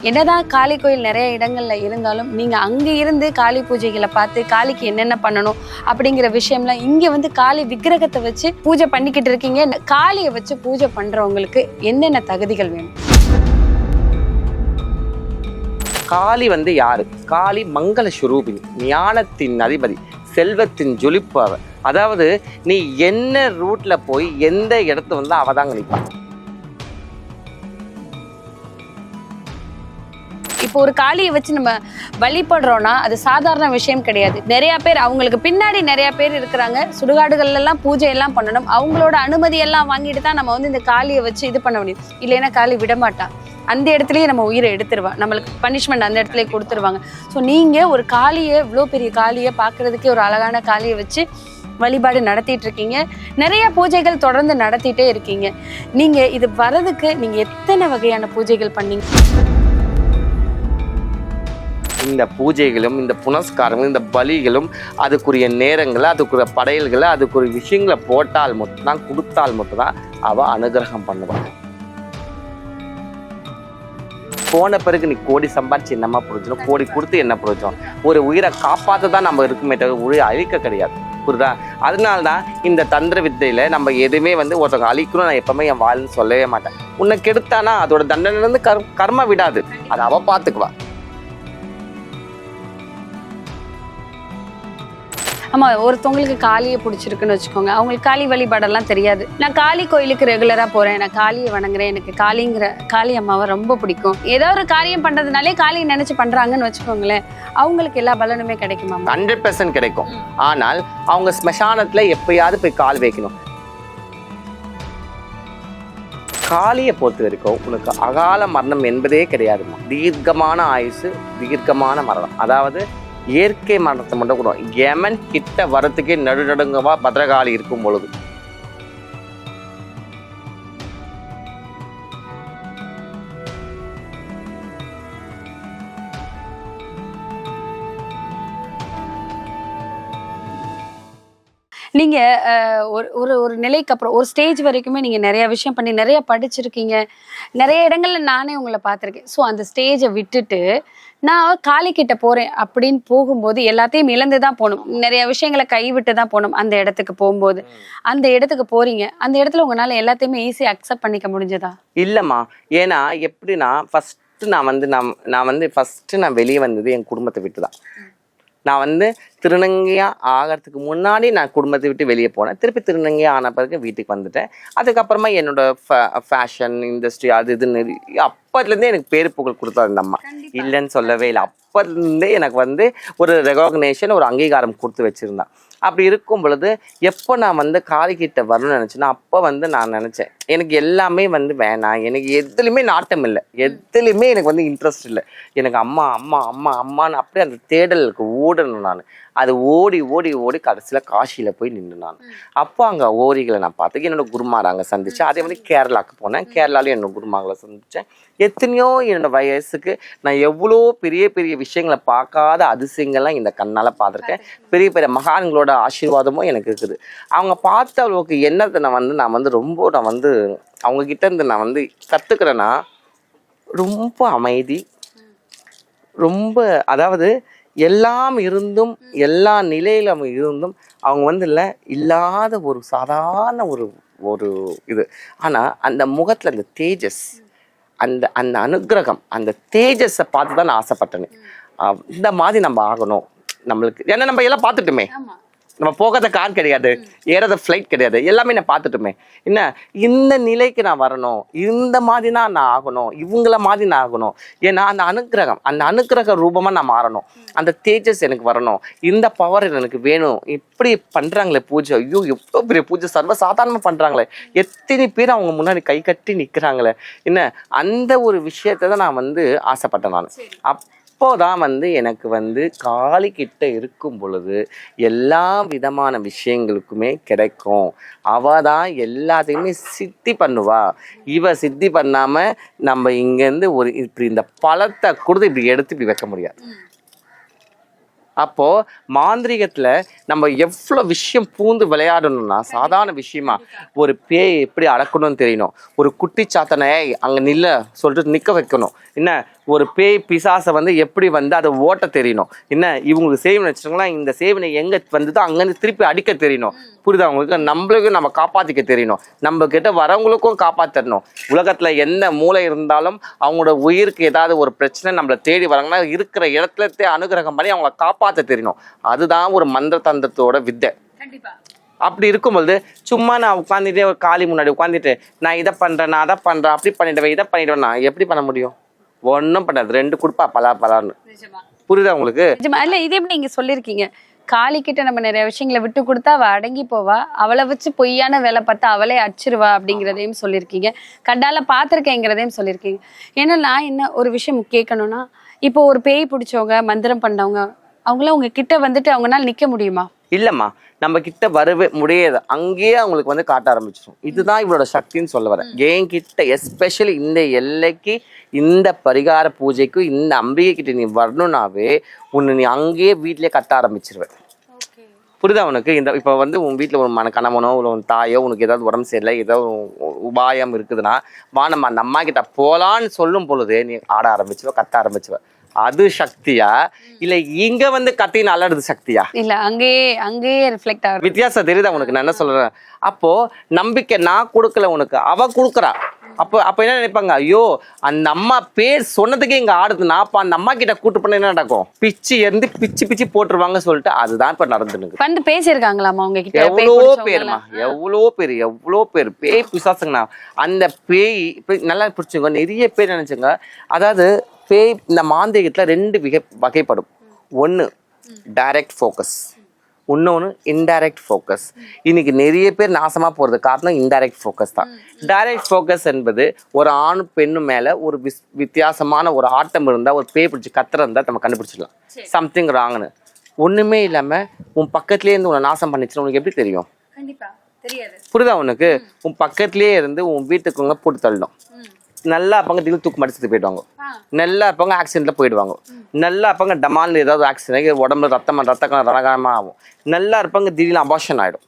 என்னதான் காளி கோயில் நிறைய இடங்கள்ல இருந்தாலும் நீங்க அங்க இருந்து காளி பூஜைகளை பார்த்து காளிக்கு என்னென்ன பண்ணணும் அப்படிங்கிற விஷயம்லாம் இங்க வந்து காளி விக்கிரகத்தை வச்சு பூஜை பண்ணிக்கிட்டு இருக்கீங்க. காளியை வச்சு பூஜை பண்றவங்களுக்கு என்னென்ன தகுதிகள் வேணும்? காளி வந்து யாரு? காளி மங்கள சுரூபினி, ஞானத்தின் அதிபதி, செல்வத்தின் ஜொலிப்பு அவ. அதாவது நீ என்ன ரூட்ல போய் எந்த இடத்துல வந்து அவதாங்க நிற்பான். இப்போ ஒரு காளியை வச்சு நம்ம வழிபடுறோம்னா அது சாதாரண விஷயம் கிடையாது. நிறைய பேர் அவங்களுக்கு பின்னாடி நிறைய பேர் இருக்கிறாங்க. சுடுகாடுகள்ல எல்லாம் பூஜை எல்லாம் பண்ணணும். அவங்களோட அனுமதி எல்லாம் வாங்கிட்டு தான் நம்ம வந்து இந்த காளியை வச்சு இது பண்ண முடியும். இல்லைன்னா காளி விடமாட்டா, அந்த இடத்துலயே நம்ம உயிரை எடுத்துருவா, நம்மளுக்கு பனிஷ்மெண்ட் அந்த இடத்துல கொடுத்துருவாங்க. ஸோ நீங்க ஒரு காளியை, இவ்வளோ பெரிய காளியை பார்க்கறதுக்கே ஒரு அழகான காளியை வச்சு வழிபாடு நடத்திட்டு இருக்கீங்க. நிறைய பூஜைகள் தொடர்ந்து நடத்திட்டே இருக்கீங்க. நீங்க இது வர்றதுக்கு நீங்க எத்தனை வகையான பூஜைகள் பண்ணீங்க? இந்த பூஜைகளும் இந்த புனஸ்காரங்களும் இந்த பலிகளும் அதுக்குரிய நேரங்களை, அதுக்குரிய படையல்களை, அதுக்குரிய விஷயங்களை போட்டால் மட்டும்தான், கொடுத்தால் மட்டும்தான் அவ அனுகிரகம் பண்ணுவாள். போன பிறகு நீ கோடி சம்பாதிச்சு என்னமா பிரயோஜனம்? கோடி கொடுத்து என்ன பிரயோஜனம்? ஒரு உயிரை காப்பாற்ற தான் நம்ம இருக்குமே தவிர உயிரை அழிக்க கிடையாது. புரியுதா? அதனால்தான் இந்த தந்திர வித்தையில நம்ம எதுவுமே வந்து ஒருத்தவங்க அழிக்கணும் நான் எப்பவுமே என் வாழ்ன்னு சொல்லவே மாட்டேன். உன்னை கெடுத்தானா அதோட தண்டனை இருந்து கர்ம விடாது, அதை அவ பார்த்துக்குவா. ஆமா, ஒருத்தவங்களுக்கு காளியை பிடிச்சிருக்குன்னு வச்சுக்கோங்க, அவங்களுக்கு காளி வழிபாடெல்லாம் தெரியாது. நான் காளி கோயிலுக்கு ரெகுலரா போறேன், நான் காளியை வணங்குறேன், எனக்கு காளி அம்மாவை ரொம்ப பிடிக்கும், ஏதோ ஒரு காரியம் பண்றதுனாலே காளியை நினைச்சு பண்றாங்கன்னு வச்சுக்கோங்களேன், அவங்களுக்கு எல்லா பலனுமே கிடைக்குமா? 100% கிடைக்கும். ஆனால் அவங்க ஸ்மசானத்துல எப்பயாவது போய் கால் வைக்கணும். காளியை பொறுத்த வரைக்கும் உனக்கு அகால மரணம் என்பதே கிடையாதுமா. தீர்க்கமான ஆயுசு, தீர்க்கமான மரணம். அதாவது இயற்கை மரணத்தை மட்டும் கூட யமன் கிட்ட வரத்துக்கே நடுநடுங்கவா பத்ரகாளி இருக்கும் பொழுது. நீங்க ஒரு நிலைக்கு அப்புறம் ஒரு ஸ்டேஜ் வரைக்குமே நீங்க நிறைய விஷயம் பண்ணி நிறைய படிச்சிருக்கீங்க, நிறைய இடங்கள்ல நானே உங்களை பார்த்துருக்கேன். ஸோ அந்த ஸ்டேஜை விட்டுட்டு நான் காளி கிட்ட போறேன் அப்படின்னு போகும்போது எல்லாத்தையும் இழந்துதான் போகணும், நிறைய விஷயங்களை கைவிட்டு தான் போகணும். அந்த இடத்துக்கு போகும்போது அந்த இடத்துக்கு போறீங்க, அந்த இடத்துல உங்களால எல்லாத்தையுமே ஈஸியா அக்செப்ட் பண்ணிக்க முடிஞ்சதா? இல்லம்மா, ஏன்னா எப்படின்னா ஃபர்ஸ்ட் நான் வெளியே வந்தது என் குடும்பத்தை விட்டு தான். நான் வந்து திருநங்கையா ஆகிறதுக்கு முன்னாடி நான் குடும்பத்தை விட்டு வெளியே போனேன். திருப்பி திருநங்கையா ஆன பிறகு வீட்டுக்கு வந்துட்டேன். அதுக்கப்புறமா என்னோட ஃபேஷன் இண்டஸ்ட்ரி அது இதுன்னு அப்போதுலேருந்தே எனக்கு பேரு புகழ் கொடுத்தா இந்த அம்மா, இல்லைன்னு சொல்லவே இல்லை. அப்போதுலேருந்தே எனக்கு வந்து ஒரு ரெகக்னேஷன், ஒரு அங்கீகாரம் கொடுத்து வச்சுருந்தான். அப்படி இருக்கும் பொழுது எப்போ நான் வந்து காளிக்கிட்ட வரணும்னு நினச்சேன்னா அப்போ வந்து நான் நினச்சேன் எனக்கு எல்லாமே வந்து வேணாம், எனக்கு எதுலையுமே நாட்டம் இல்லை, எதுலையுமே எனக்கு வந்து இன்ட்ரெஸ்ட் இல்லை. எனக்கு அம்மா அம்மா அம்மா அம்மான்னு அப்படியே அந்த தேடலுக்கு ஓடணும். நான் அது ஓடி ஓடி ஓடி கடைசியில் காசியில் போய் நின்று நான் அப்போ அங்கே ஓரிகளை நான் பார்த்து என்னோட குருமாரை அங்கே சந்தித்தேன். அதே மாதிரி கேரளாவுக்கு போனேன், கேரளாலையும் என்னோட குருமார்களை சந்தித்தேன். எத்தனையோ என்னோட வயசுக்கு நான் எவ்வளோ பெரிய பெரிய விஷயங்களை பார்க்காத அதிசயங்கள்லாம் இந்த கண்ணால் பார்த்துருக்கேன். பெரிய பெரிய மகான்களோட ஆசீர்வாதமும் எனக்கு இருக்குது. அவங்க பார்த்த அளவுக்கு என்னத்தை நான் வந்து ரொம்ப அவங்கக்கிட்ட இருந்து நான் வந்து கற்றுக்கிறேன்னா ரொம்ப அமைதி, ரொம்ப அதாவது எல்லாம் இருந்தும் எல்லா நிலையிலும் இருந்தும் அவங்க வந்து இல்லாத ஒரு சாதாரண ஒரு இது. ஆனால் அந்த முகத்தில் அந்த தேஜஸ், அந்த அந்த அனுகிரகம், அந்த தேஜஸை பார்த்து தான் நான் ஆசைப்பட்டேன். இந்த மாதிரி நம்ம ஆகணும் நம்மளுக்கு. ஏன்னா நம்ம எல்லாம் பார்த்துட்டுமே, நம்ம போகாத கார் கிடையாது, ஏறாத ஃப்ளைட் கிடையாது, எல்லாமே நான் பார்த்துட்டுமே. என்ன இந்த நிலைக்கு நான் வரணும், இந்த மாதிரி தான் நான் ஆகணும், இவங்கள மாதிரி நான் ஆகணும். ஏன்னா அந்த அனுகிரக ரூபமாக நான் மாறணும், அந்த தேஜஸ் எனக்கு வரணும், இந்த பவர் எனக்கு வேணும். இப்படி பண்ணுறாங்களே பூஜை, ஐயோ எவ்வளோ பெரிய பூஜை சர்வசாதாரணமாக பண்ணுறாங்களே, எத்தனை பேர் அவங்க முன்னாடி கை கட்டி நிற்கிறாங்களே. என்ன அந்த ஒரு விஷயத்தை தான் நான் வந்து ஆசைப்பட்டேன். நான் அப்போதான் வந்து எனக்கு வந்து காளிக்கிட்ட இருக்கும் பொழுது எல்லா விதமான விஷயங்களுக்குமே கிடைக்கும். அவ தான் எல்லாத்தையுமே சித்தி பண்ணுவா. இவ சித்தி பண்ணாம நம்ம இங்கேருந்து இப்படி இந்த பழத்தை கொடுத்து இப்படி எடுத்து இப்படி வைக்க முடியாது. அப்போ மாந்திரிகத்துல நம்ம எவ்வளோ விஷயம் பூந்து விளையாடணும்னா சாதாரண விஷயமா ஒரு பேய் எப்படி அடக்கணும்னு தெரியணும், ஒரு குட்டி சாத்தனை அங்கே நில்ல சொல்லிட்டு நிற்க வைக்கணும், என்ன ஒரு பேய் பிசாசை வந்து எப்படி வந்து அதை ஓட்ட தெரியணும். என்ன இவங்களுக்கு சேவனை வச்சுருங்களா, இந்த சேவனை எங்கே வந்ததோ அங்கேருந்து திருப்பி அடிக்க தெரியணும். புரியுதா அவங்களுக்கு? நம்மளுக்கும் நம்ம காப்பாற்றிக்க தெரியணும், நம்ம கிட்ட வரவங்களுக்கும் காப்பாற்றணும். உலகத்தில் எந்த மூளை இருந்தாலும் அவங்களோட உயிருக்கு ஏதாவது ஒரு பிரச்சனை நம்மளை தேடி வராங்கன்னா இருக்கிற இடத்துல அனுகிரகம் பண்ணி அவங்கள காப்பாற்ற தெரியணும். அதுதான் ஒரு மந்திர தந்திரத்தோட வித்தை. அப்படி இருக்கும்போது சும்மா நான் உட்காந்துட்டே ஒரு காலி முன்னாடி உட்காந்துட்டு நான் இதை பண்ணுறேன், நான் அதை பண்ணுறேன், அப்படி பண்ணிடுவேன், இதை பண்ணிடுவேன், நான் எப்படி பண்ண முடியும்? ஒன்றும் பண்ணாது. 2 கொடுப்பா பலான்னு. புரியுதா உங்களுக்கு? இல்ல இது எப்படி நீங்க சொல்லியிருக்கீங்க, காளி கிட்ட நம்ம நிறைய விஷயங்களை விட்டு கொடுத்தா அவ அடங்கி போவா, அவளை வச்சு பொய்யான வேலை பார்த்தா அவளே அடிச்சிருவா அப்படிங்கிறதையும் சொல்லியிருக்கீங்க, கண்டால பாத்திருக்கேங்கிறதையும் சொல்லியிருக்கீங்க. ஏன்னா நான் என்ன ஒரு விஷயம் கேட்கணும்னா, இப்போ ஒரு பேய் பிடிச்சவங்க மந்திரம் பண்ணவங்க அவங்களாம் உங்க கிட்ட வந்துட்டு அவங்களால நிக்க முடியுமா? இல்லம்மா, நம்ம கிட்ட வரவே முடியாது. அங்கேயே அவங்களுக்கு வந்து காட்ட ஆரம்பிச்சிடும். இதுதான் இவளோட சக்தின்னு சொல்ல வரேன். என்கிட்ட எஸ்பெஷலி இந்த எல்லைக்கு, இந்த பரிகார பூஜைக்கு, இந்த அம்பிகை கிட்ட நீ வரணும்னாவே உன்னை நீ அங்கேயே வீட்லயே கட்ட ஆரம்பிச்சிருவேன். புரியுதா உனக்கு? இந்த இப்போ வந்து உன் வீட்டில் ஒரு கணவனோ இல்லை உன் தாயோ உனக்கு ஏதாவது உடம்பு சரியில்லை, ஏதோ உபாயம் இருக்குதுன்னா வா நம்ம அந்த அம்மா கிட்ட போலான்னு சொல்லும் பொழுது நீ ஆட ஆரம்பிச்சுவ, கத்த ஆரம்பிச்சுவ. அது சக்தியா இல்ல இங்க வந்து கத்தின்னு அலறது சக்தியா? இல்ல அங்கேயே ரிஃப்ளெக்ட் ஆகுது. வித்தியாசம் தெரியுதா உனக்கு? நான் என்ன சொல்றேன், அப்போ நம்பிக்கை நான் கொடுக்கல உனக்கு, அவ கொடுக்குறா. அப்ப என்ன நினைப்பாங்க, ஐயோ அந்த அம்மா பேர் சொன்னதுக்கே இங்க ஆடுது, நான் அந்த அம்மா கிட்ட கூட்டு பண்ண என்ன நடக்கும், பிச்சு இருந்து பிச்சு போட்டுருவாங்க சொல்லிட்டு அதுதான் இப்ப நடந்துருக்கு. வந்து பேசியிருக்காங்களாமா உங்க கிட்ட? எவ்வளோ பேர் பேய் பிசாசுங்கண்ணா. அந்த பேய் நல்லா பிடிச்சுங்க. நிறைய பேர் நினைச்சுங்க, அதாவது பேய் இந்த மாந்திரிகத்துல 2 வகைப்படும். ஒன்று டைரக்ட் ஃபோக்கஸ், இன்னொன்று இன்டைரக்ட் ஃபோக்கஸ். இன்னைக்கு நிறைய பேர் நாசமா போறது காரணம் இன்டைரக்ட் ஃபோக்கஸ் தான். டைரக்ட் ஃபோக்கஸ் என்பது ஒரு ஆண் பெண்ணு மேல ஒரு வித்தியாசமான ஒரு ஆட்டம் இருந்தா, ஒரு பேய் பிடிச்சி கத்துற இருந்தா நம்ம கண்டுபிடிச்சிடலாம் சம்திங் ராங்னு. ஒண்ணுமே இல்லாம உன் பக்கத்துலேயே இருந்து உன்னை நாசம் பண்ணிச்சுன்னு உனக்கு எப்படி தெரியும்? புரியுதா உனக்கு? உன் பக்கத்துலயே இருந்து உன் வீட்டுக்குங்க போட்டு தள்ளணும். நல்லா இருப்பாங்க, திடீர்னு தூக்கு மடிச்சுட்டு போயிடுவாங்க. நல்லா இருப்பாங்க, ஆக்சிடென்ட்ல போயிடுவாங்க. நல்லா இருப்பாங்க, டமால்னு ஏதாவது ஆக்சிடென்ட் உடம்புல ரத்தம் ரணகரமா ஆகும். நல்லா இருப்பாங்க, திடீர்னு அபார்ஷன் ஆயிடும்.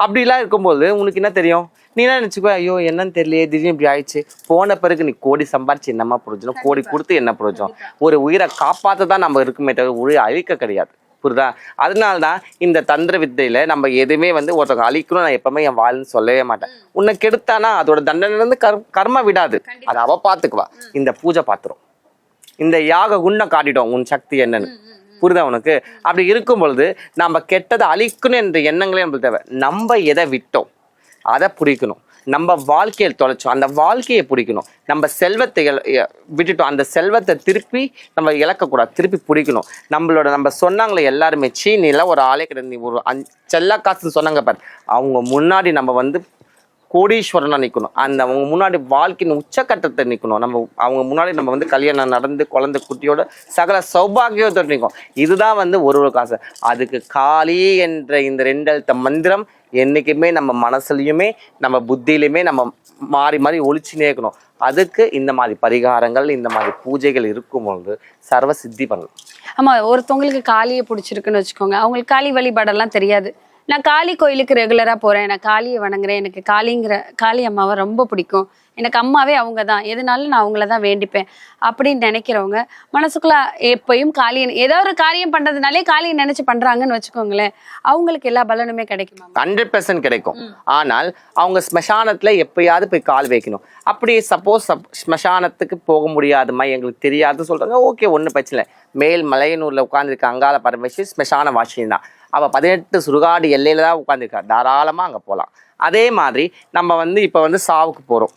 அப்படிலாம் இருக்கும்போது உனக்கு என்ன தெரியும்? நீ என்ன நினைச்சுக்கோ, ஐயோ என்னன்னு தெரியலையே திடீர்னு இப்படி ஆயிடுச்சு. போன பிறகு நீ கோடி சம்பாரிச்சு என்னமா பிரயோஜனம், கோடி கொடுத்து என்ன பிரயோஜனம்? ஒரு உயிரை காப்பாற்ற தான் நம்ம இருக்குமே தவிர உயிரை அழிக்க கிடையாது. புரியுதா? அதனால்தான் இந்த தந்திர வித்தையில நம்ம எதுவுமே வந்து ஒருத்தவங்க அழிக்கணும் நான் எப்பவுமே என் வாழ்ன்னு சொல்லவே மாட்டேன். உன்னை கெடுத்தானா அதோட தண்டனை இருந்து கர்ம விடாது, அதை அவ பாத்துக்குவா. இந்த பூஜை பாத்துரும், இந்த யாக குண்டம் காட்டிட்டோம் உன் சக்தி என்னன்னு. புரியுதா உனக்கு? அப்படி இருக்கும் பொழுது நம்ம கெட்டதை அழிக்கணும் என்ற எண்ணங்களே நம்மளுக்கு தேவை. நம்ம எதை விட்டோம் அதை பிடிக்கணும். நம்ம வாழ்க்கையை தொலைச்சோம், அந்த வாழ்க்கையை பிடிக்கணும். நம்ம செல்வத்தை விட்டுட்டோம், அந்த செல்வத்தை திருப்பி நம்ம இழக்கக்கூடாது, திருப்பி பிடிக்கணும். நம்ம சொன்னாங்களே எல்லாருமே, சீனில ஒரு ஆளே கிடையாது, நீ ஒரு செல்ல காசுன்னு சொன்னாங்க பாரு, அவங்க முன்னாடி நம்ம வந்து கோடீஸ்வரனா நிற்கணும். அவங்க முன்னாடி வாழ்க்கையின் உச்சக்கட்டத்தை நிற்கணும். அவங்க முன்னாடி நம்ம வந்து கல்யாணம் நடந்து குழந்தை குட்டியோட சகல சௌபாகியத்தோடு நிற்கும். இதுதான் வந்து ஒரு காசு. அதுக்கு காளி என்ற இந்த 2 எழுத்த மந்திரம் என்னைக்குமே நம்ம மனசுலையுமே நம்ம புத்தியிலுமே நம்ம மாறி ஒழிச்சுனே இருக்கணும். அதுக்கு இந்த மாதிரி பரிகாரங்கள், இந்த மாதிரி பூஜைகள் இருக்கும்பொழுது சர்வ சித்தி பண்ணலாம். ஆமா, ஒருத்தவங்களுக்கு காளியை பிடிச்சிருக்குன்னு வச்சுக்கோங்க, அவங்களுக்கு காளி வழிபாடெல்லாம் தெரியாது. நான் காளி கோயிலுக்கு ரெகுலரா போறேன், நான் காளியை வணங்குறேன், எனக்கு காளி அம்மாவை ரொம்ப பிடிக்கும், எனக்கு அம்மாவே அவங்க தான், எதனாலும் நான் அவங்கள தான் வேண்டிப்பேன் அப்படின்னு நினைக்கிறவங்க மனசுக்குள்ள எப்பயும் காளியை ஏதோ ஒரு காரியம் பண்றதுனாலே காளியை நினைச்சு பண்றாங்கன்னு வச்சுக்கோங்களேன், அவங்களுக்கு எல்லா பலனுமே கிடைக்குமா? 100% கிடைக்கும். ஆனால் அவங்க ஸ்மசானத்துல எப்பயாவது போய் கால் வைக்கணும். அப்படி சப்போஸ் ஸ்மசானத்துக்கு போக முடியாதுமா, எங்களுக்கு தெரியாது சொல்றாங்க, ஓகே ஒன்றும் பிரச்சனை இல்லை. மேல் மலையனூர்ல உட்காந்துருக்க அங்காள பரமேஸ்வரி ஸ்மசான வாசியம் தான். அவள் 18 சுடுகாடு எல்லையில தான் உட்காந்துருக்கா, தாராளமாக அங்கே போகலாம். அதே மாதிரி நம்ம வந்து இப்போ வந்து சாவுக்கு போகிறோம்,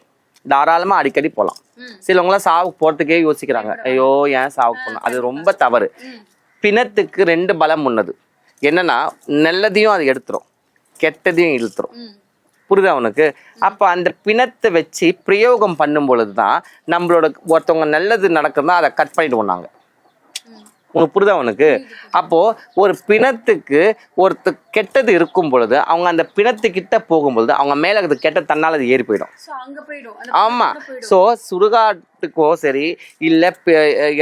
தாராளமாக அடிக்கடி போகலாம். சிலவங்களாம் சாவுக்கு போகிறதுக்கே யோசிக்கிறாங்க, ஐயோ ஏன் சாவுக்கு போகணும், அது ரொம்ப தவறு. பிணத்துக்கு 2 பலம் உள்ளது. என்னன்னா நல்லதையும் அது எடுத்துரும், கெட்டதையும் இழுத்துரும். புரியுதா உனக்கு? அப்போ அந்த பிணத்தை வச்சு பிரயோகம் பண்ணும் பொழுது தான் நம்மளோட ஒருத்தவங்க நல்லது நடக்குதுன்னா அதை கட் பண்ணிடுவோம் நாங்கள். உனக்கு புரியுதா உனக்கு? அப்போ ஒரு பிணத்துக்கு ஒருத்தர் கெட்டது இருக்கும் பொழுது அவங்க அந்த பிணத்துக்கிட்ட போகும்பொழுது அவங்க மேல அது கெட்ட தன்னால அது ஏறி போயிடும். ஆமா. ஸோ சுடுகாட்டுக்கோ சரி இல்ல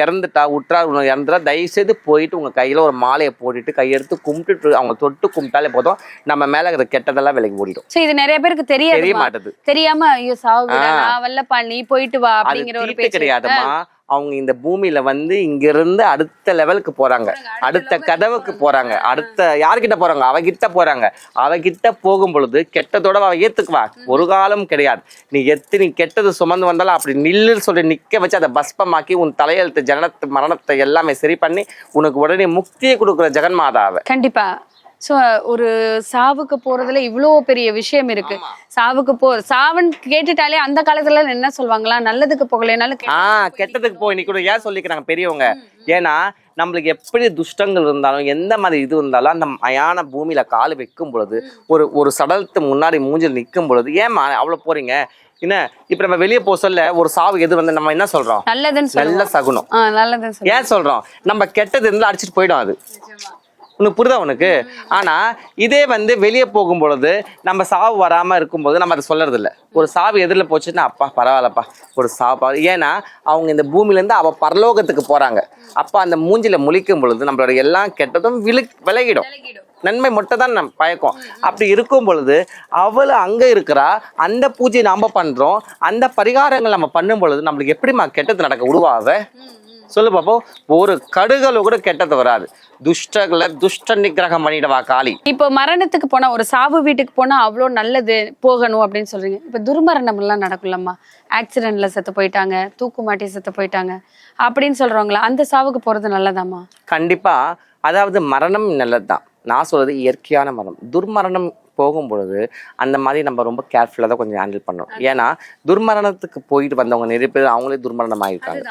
இறந்துட்டா இறந்துட்டா தயவு செய்து போயிட்டு உங்க கையில ஒரு மாலையை போட்டுட்டு கையெடுத்து கும்பிட்டுட்டு அவங்க தொட்டு கும்பிட்டாலே போதும், நம்ம மேல அது கெட்டதெல்லாம் விலகி ஓடிடும். இது நிறைய பேருக்கு தெரிய மாட்டது. தெரியாம ஐயோ சாவு நீ போயிட்டு வா அப்படிங்கிற ஒரு பேச்சு கிடையாதுமா. அவங்க இந்த பூமியில வந்து இங்கிருந்து அடுத்த லெவலுக்கு போறாங்க, அடுத்த கதவுக்கு போறாங்க, அடுத்த யார்கிட்ட போறாங்க, அவகிட்ட போறாங்க. அவகிட்ட போகும் பொழுது கெட்டதோட அவ ஏத்துக்குவா, ஒரு காலம் கிடையாது. நீ எத்தனை கெட்டது சுமந்து வந்தாலும் அப்படி நில்லுன்னு சொல்லி நிக்க வச்சு அதை பஸ்பமாக்கி உன் தலையெழுத்து ஜனனத்து மரணத்தை எல்லாமே சரி பண்ணி உனக்கு உடனே முக்தியை கொடுக்குற ஜெகன்மாதாவை. கண்டிப்பா. சோ ஒரு சாவுக்கு போறதுல இவ்வளோ பெரிய விஷயம் இருக்கு. சாவன் கேட்டுட்டாலே அந்த காலத்துல என்ன சொல்லுவாங்களா, நல்லதுக்கு போகலைனாலும் கெட்டதுக்கு போய் இன்னைக்கு கூட ஏன் சொல்லிக்கிறாங்க பெரியவங்க. ஏன்னா நம்மளுக்கு எப்படி துஷ்டங்கள் இருந்தாலும் எந்த மாதிரி இது இருந்தாலும் அந்த மயான பூமியில கால் வைக்கும் பொழுது ஒரு சடலத்து முன்னாடி மூஞ்சில் நிற்கும் பொழுது ஏமா அவ்வளவு போறீங்க என்ன, இப்ப நம்ம வெளியே போக சொல்ல ஒரு சாவு எது வந்து நம்ம என்ன சொல்றோம், நல்லதுன்னு நல்ல சகுனம் நல்லதுன்னு ஏன் சொல்றோம். நம்ம கெட்டது இருந்தாலும் அடிச்சுட்டு போயிடும், அது உனக்கு புரியுதா உனக்கு. ஆனா இதே வந்து வெளியே போகும் பொழுது நம்ம சாவு வராம இருக்கும்போது நம்ம அதை சொல்றது இல்லை. ஒரு சாவு எதிரில் போச்சுன்னா அப்பா பரவாயில்லப்பா ஒரு சாவு, ஏன்னா அவங்க இந்த பூமியில இருந்து அவ பரலோகத்துக்கு போறாங்க. அப்ப அந்த மூஞ்சில முழிக்கும் பொழுது நம்மளோட எல்லாம் கெட்டதும் விலகிடும், நன்மை மட்டும் தான் நம்ம பயக்கும். அப்படி இருக்கும் பொழுது அவளை அங்க இருக்கிறா, அந்த பூஜையை நாம பண்றோம், அந்த பரிகாரங்கள் நம்ம பண்ணும் பொழுது நம்மளுக்கு எப்படிமா கெட்டது நடக்க விடுவாவ சொல்லு பாப்போம். ஒரு கடுகளவு கூட கெட்டது வராது. துஷ்டங்களை துஷ்ட நிகிரகம் பண்ணிடவா காளி. இப்போ மரணத்துக்கு போனா, ஒரு சாவு வீட்டுக்கு போனா அவ்வளோ நல்லது போகணும் அப்படின்னு சொல்றீங்க. இப்ப துர்மரணம் எல்லாம் நடக்கும்லம்மா, ஆக்சிடென்ட்ல செத்து போயிட்டாங்க, தூக்கு மாட்டி செத்து போயிட்டாங்க அப்படின்னு சொல்றவங்களா, அந்த சாவுக்கு போறது நல்லதாம்மா? கண்டிப்பா. அதாவது மரணம் நல்லதுதான், நான் சொல்றது இயற்கையான மரணம். துர்மரணம் போகும் பொழுது அந்த மாதிரி நம்ம ரொம்ப கேர்ஃபுல்லாக தான் கொஞ்சம் ஹேண்டில் பண்ணணும். ஏன்னா துர்மரணத்துக்கு போயிட்டு வந்தவங்க நிறைய பேர் அவங்களே துர்மரணம் ஆகிருக்காங்க.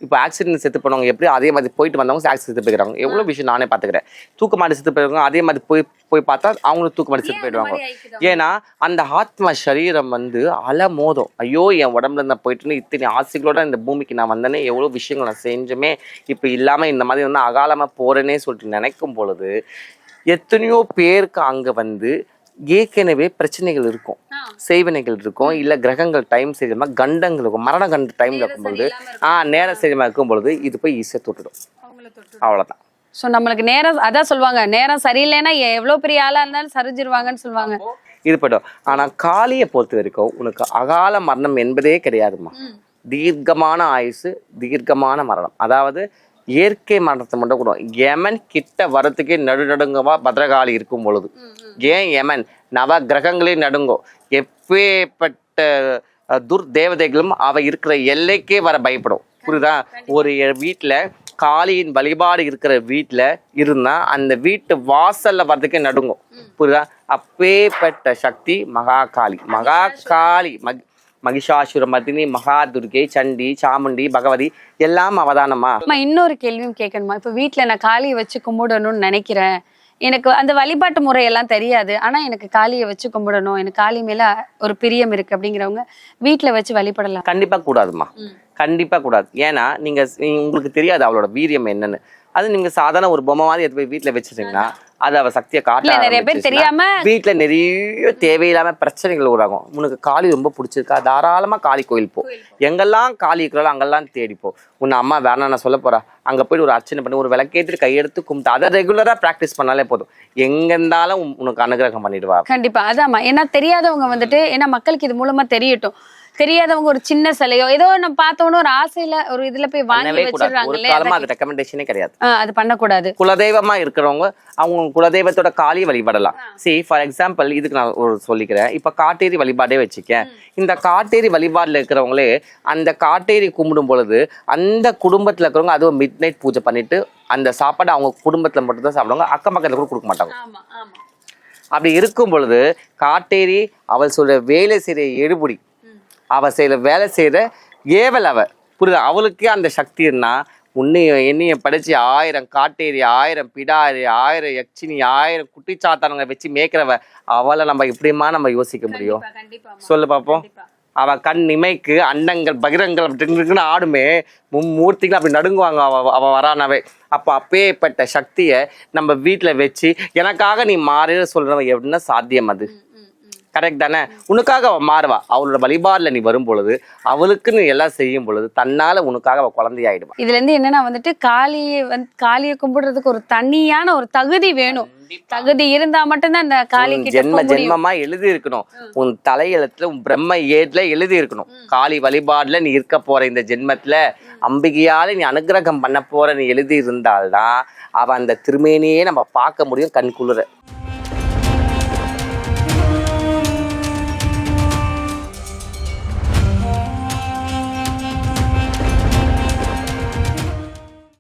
இப்போ ஆக்சிடென்ட் செத்து போனவங்க எப்படி அதே மாதிரி போயிட்டு வந்தவங்க ஆக்சிடென்ட் செத்து போயிருக்காங்க. எவ்வளோ விஷயம் நானே பார்த்துக்கிறேன். தூக்கு மாட்டி செத்து போயிருக்காங்க, அதே மாதிரி போய் பார்த்தா அவங்களும் தூக்கு மாட்டி செத்து போயிடுவாங்க. ஏன்னா அந்த ஆத்மா சரீரம் வந்து அலை மோதும், ஐயோ என் உடம்புல இருந்தா போயிட்டுன்னு இத்தனை ஆசைகளோட இந்த பூமிக்கு நான் வந்தேனே, எவ்வளோ விஷயங்கள் நான் செஞ்சுமே இப்போ இல்லாமல் இந்த மாதிரி வந்து அகாலமாக போறேனே சொல்லிட்டு நினைக்கும் பொழுது எத்தனையோ பேருக்கு அங்கே வந்து ஏற்கனவே பிரச்சனைகள் இருக்கும், செய்வனைகள் இருக்கும், இல்ல கிரகங்கள் டைம் சரிமா கண்டங்கள் இருக்கும், மரண கண்ட டைம்ல இருக்கும்பொழுது நேரம் சரிமா இருக்கும் பொழுது இது போய் ஈஸியா தொட்டுடும், அவ்வளவுதான். ஸோ நம்மளுக்கு நேரம், அதான் சொல்லுவாங்க நேரம் சரியில்லைன்னா எவ்வளவு பெரிய ஆளா இருந்தாலும் சரிஞ்சிருவாங்கன்னு சொல்லுவாங்க. இது போய்டும். ஆனா காளியை பொறுத்த வரைக்கும் உனக்கு அகால மரணம் என்பதே கிடையாதுமா. தீர்க்கமான ஆயுசு, தீர்க்கமான மரணம். அதாவது இயற்கை மரணத்தை மட்டும் கூட யமன் கிட்ட வரத்துக்கே நடுநடுங்கவா பத்ரகாளி இருக்கும் பொழுது. ஏன் யமன் நவ கிரகங்களே நடுங்கும், எப்பேற்பட்ட துர்தேவதைகளும் அவ இருக்கிற எல்லைக்கே வர பயப்படும். புரியுதா? ஒரு வீட்டுல காளியின் வழிபாடு இருக்கிற வீட்டுல இருந்தா அந்த வீட்டு வாசல்ல வர்றதுக்கே நடுங்கும். புரியுதா? அப்பேற்பட்ட சக்தி மகாகாளி. மகாகாளி மகிஷாசுர மர்தினி, மகா துர்கை, சண்டி, சாமுண்டி, பகவதி எல்லாம் அவதானமா. இன்னொரு கேள்வியும் கேட்கணுமா? இப்ப வீட்டுல நான் காளியை வச்சு கும்பிடணும்னு நினைக்கிறேன், எனக்கு அந்த வழிபாட்டு முறையெல்லாம் தெரியாது, ஆனா எனக்கு காளியை வச்சு கும்பிடணும், எனக்கு காளி மேல ஒரு பிரியம் இருக்கு அப்படிங்கிறவங்க வீட்டுல வச்சு வழிபடலாம்? கண்டிப்பா கூடாதுமா, கண்டிப்பா கூடாது. ஏன்னா நீங்க உங்களுக்கு தெரியாது அவளோட வீரியம் என்னன்னு. அது நீங்க சாதாரண ஒரு பொம்மை மாதிரி எடுத்து போய் வீட்டுல வச்சிருந்தீங்கன்னா அது அவ சக்தியை காட்ட நிறைய பேர் தெரியாம வீட்டுல நிறைய தேவையில்லாம பிரச்சனைகள் உருவாகும். உனக்கு காளி ரொம்ப பிடிச்சிருக்கா, தாராளமா காளி கோயில் போ, எங்கெல்லாம் காளி இருக்கிறாளோ அங்கெல்லாம் தேடிப்போ. உன்னை அம்மா வேணா நான் சொல்ல போறா, அங்க போயிட்டு ஒரு அர்ச்சனை பண்ணி ஒரு விளக்கேற்றி கையெடுத்து கும்பிட்டு அதை ரெகுலரா பிராக்டிஸ் பண்ணாலே போதும், எங்க இருந்தாலும் உனக்கு அனுகிரகம் பண்ணிடுவா. கண்டிப்பா. அதாம்மா, ஏன்னா தெரியாதவங்க வந்துட்டு, ஏன்னா மக்களுக்கு இது மூலமா தெரியட்டும், தெரியாதவங்க ஒரு சின்ன சிலையோ ஏதோ நம்ம பார்த்தோன்னு ஒரு ஆசையில ஒரு இதுல போய் வாங்கி வச்சிருக்காங்களே, அது ரெக்கமெண்டேஷனே கிடையாது, அது பண்ணக்கூடாது. குலதெய்வமா இருக்கிறவங்க அவங்க குலதெய்வத்தோட காளியை வழிபடலாம். சரி, ஃபார் எக்ஸாம்பிள் இதுக்கு நான் ஒரு சொல்லிக்கிறேன். இப்ப காட்டேரி வழிபாடே வச்சுக்கேன். இந்த காட்டேரி வழிபாடுல இருக்கிறவங்களே அந்த காட்டேரி கும்பிடும் பொழுது அந்த குடும்பத்துல இருக்கிறவங்க அதுவும் மிட் நைட் பூஜை பண்ணிட்டு அந்த சாப்பாடு அவங்க குடும்பத்துல மட்டும் தான் சாப்பிடுவாங்க, அக்கம் பக்கத்துல கூட கொடுக்க மாட்டாங்க. அப்படி இருக்கும் பொழுது காட்டேரி அவள் சொல்ற வேலை செய்யற எடுபுடி, அவ செய்யற வேலை செய்யற ஏவல், அவ புரியுதா? அவளுக்கே அந்த சக்தி இருந்தா உன்னையும் என்னையும் படிச்சு 1000 காட்டேரி, 1000 பிடாரி, 1000 யக்ஷினி, 1000 குட்டிச்சாத்தானங்க வச்சு மேய்க்கிறவ அவளை நம்ம இப்படிமா நம்ம யோசிக்க முடியும்? சொல்லு பாப்போம். அவ கண் நிமைக்கு அண்டங்கள் பகிரங்கள் அப்படின்னு ஆடுமே, மும்மூர்த்திகள் அப்படி நடுங்குவாங்க அவ வரானவே. அப்போ அப்பேற்பட்ட சக்தியை நம்ம வீட்டுல வச்சு எனக்காக நீ மாறிட சொல்றவ என்ன சாத்தியம்? அது கரெக்ட் தானே? உனக்காக அவள் மாறுவா. அவளோட வழிபாடுல நீ வரும் பொழுது, அவளுக்கு நீ எல்லாம் செய்யும் பொழுது தன்னால உனக்காக அவள் குழந்தையாயிடுவா. இதுல இருந்து என்னன்னா வந்துட்டு காளியை கும்பிடுறதுக்கு ஒரு தனியான ஒரு தகுதி வேணும். தகுதி இருந்தா மட்டும்தான் இந்த காளி கிட்ட ஜென்ம ஜென்மமா எழுதி இருக்கணும். உன் தலையெழுத்துல உன் பிரம்ம ஏட்ல எழுதி இருக்கணும். காளி வழிபாடுல நீ இருக்க போற இந்த ஜென்மத்துல அம்பிகையால நீ அனுகிரகம் பண்ண போற நீ எழுதி இருந்தால்தான் அவ அந்த திருமேனியே நம்ம பார்க்க முடியும் கண்குளிர.